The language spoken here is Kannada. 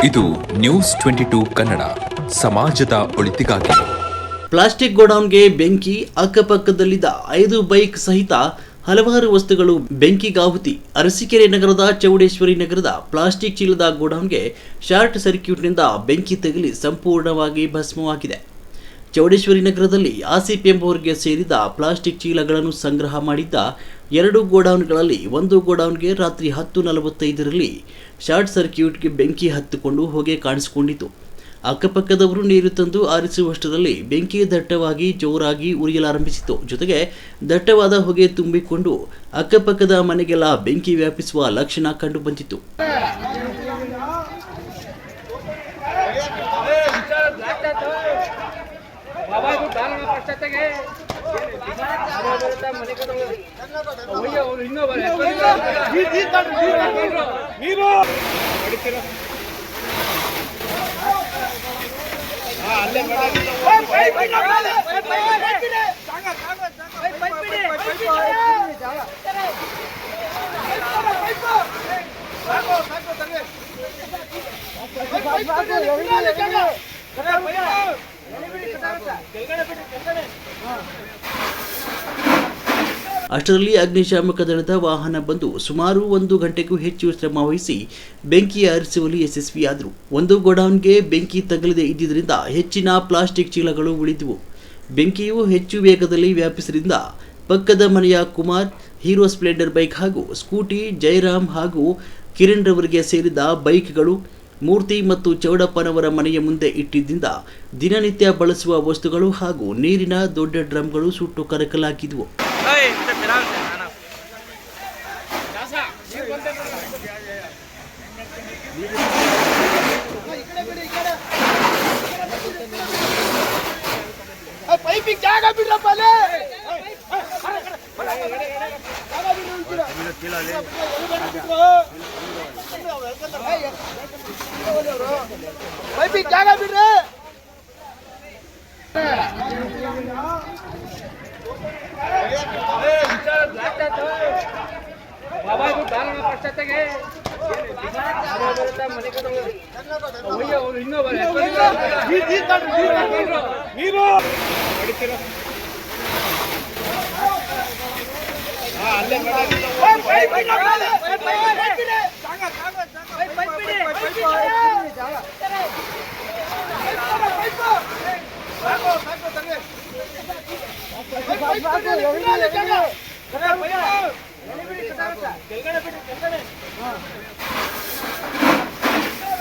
ಇದು ನ್ಯೂಸ್ 22 ಕನ್ನಡ ಸಮಾಜದ ಒಳಿತಿಗಾಗಿ. ಪ್ಲಾಸ್ಟಿಕ್ ಗೋಡೌನ್ಗೆ ಬೆಂಕಿ, ಅಕ್ಕಪಕ್ಕದಲ್ಲಿದ್ದ 5 ಬೈಕ್ ಸಹಿತ ಹಲವಾರು ವಸ್ತುಗಳು ಬೆಂಕಿಗಾಹುತಿ. ಅರಸೀಕೆರೆ ನಗರದ ಚೌಡೇಶ್ವರಿ ನಗರದ ಪ್ಲಾಸ್ಟಿಕ್ ಚೀಲದ ಗೋಡೌನ್ಗೆ ಶಾರ್ಟ್ ಸರ್ಕ್ಯೂಟ್ನಿಂದ ಬೆಂಕಿ ತಗುಲಿ ಸಂಪೂರ್ಣವಾಗಿ ಭಸ್ಮವಾಗಿದೆ. ಚೌಡೇಶ್ವರಿ ನಗರದಲ್ಲಿ ಆಸಿಫ್ ಎಂಬುವರಿಗೆ ಸೇರಿದ ಪ್ಲಾಸ್ಟಿಕ್ ಚೀಲಗಳನ್ನು ಸಂಗ್ರಹ ಮಾಡಿದ್ದ 2 ಗೋಡೌನ್ಗಳಲ್ಲಿ ಒಂದು ಗೋಡೌನ್ಗೆ ರಾತ್ರಿ 10:45ರಲ್ಲಿ ಶಾರ್ಟ್ ಸರ್ಕ್ಯೂಟ್ಗೆ ಬೆಂಕಿ ಹತ್ತಿಕೊಂಡು ಹೊಗೆ ಕಾಣಿಸಿಕೊಂಡಿತು. ಅಕ್ಕಪಕ್ಕದವರು ನೀರು ತಂದು ಆರಿಸುವಷ್ಟರಲ್ಲಿ ಬೆಂಕಿ ದಟ್ಟವಾಗಿ ಜೋರಾಗಿ ಉರಿಯಲಾರಂಭಿಸಿತು. ಜೊತೆಗೆ ದಟ್ಟವಾದ ಹೊಗೆ ತುಂಬಿಕೊಂಡು ಅಕ್ಕಪಕ್ಕದ ಮನೆಗೆಲ್ಲ ಬೆಂಕಿ ವ್ಯಾಪಿಸುವ ಲಕ್ಷಣ ಕಂಡುಬಂದಿತು. ಅಷ್ಟರಲ್ಲಿ ಅಗ್ನಿಶಾಮಕ ದಳದ ವಾಹನ ಬಂದು ಸುಮಾರು 1 ಗಂಟೆಗೂ ಹೆಚ್ಚು ಶ್ರಮ ವಹಿಸಿ ಬೆಂಕಿ ಆರಿಸುವಲ್ಲಿ ಯಶಸ್ವಿಯಾದರು. ಒಂದು ಗೋಡೌನ್ಗೆ ಬೆಂಕಿ ತಗಲದೆ ಇದ್ದಿದ್ದರಿಂದ ಹೆಚ್ಚಿನ ಪ್ಲಾಸ್ಟಿಕ್ ಚೀಲಗಳು ಉಳಿದವು. ಬೆಂಕಿಯು ಹೆಚ್ಚು ವೇಗದಲ್ಲಿ ವ್ಯಾಪಿಸಿದ್ರಿಂದ ಪಕ್ಕದ ಮನೆಯ ಕುಮಾರ್ ಹೀರೋ ಸ್ಪ್ಲೆಂಡರ್ ಬೈಕ್ ಹಾಗೂ ಸ್ಕೂಟಿ, ಜಯರಾಮ್ ಹಾಗೂ ಕಿರಣ್ ರವರಿಗೆ ಸೇರಿದ ಬೈಕ್ಗಳು, ಮೂರ್ತಿ ಮತ್ತು ಚೌಡಪ್ಪನವರ ಮನೆಯ ಮುಂದೆ ಇಟ್ಟಿದ್ದರಿಂದ ದಿನನಿತ್ಯ ಬಳಸುವ ವಸ್ತುಗಳು ಹಾಗೂ ನೀರಿನ ದೊಡ್ಡ ಡ್ರಮ್ಗಳು ಸುಟ್ಟು ಕರಕಲಾಗಿದ್ವು.